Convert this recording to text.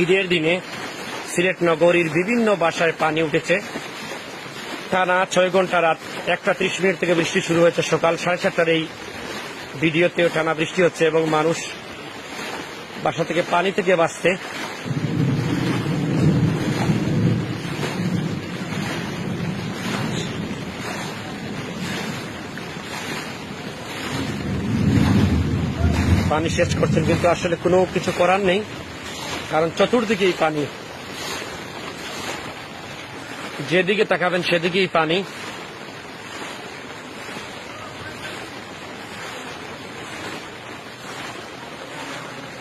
ঈদের দিনে সিলেট নগরীর বিভিন্ন বাসায় পানি উঠেছে। টানা 6 ঘন্টা রাত 1:30 থেকে বৃষ্টি শুরু হয়েছে। সকাল 7:30টার এই ভিডিওতেও টানা বৃষ্টি হচ্ছে এবং মানুষ বাসা থেকে পানি থেকে বাঁচতে পানি শেষ করছেন, কিন্তু আসলে কোনো কিছু করার নেই, কারণ চতুর্দিকেই পানি, যেদিকে তাকাবেন সেদিকেই পানি।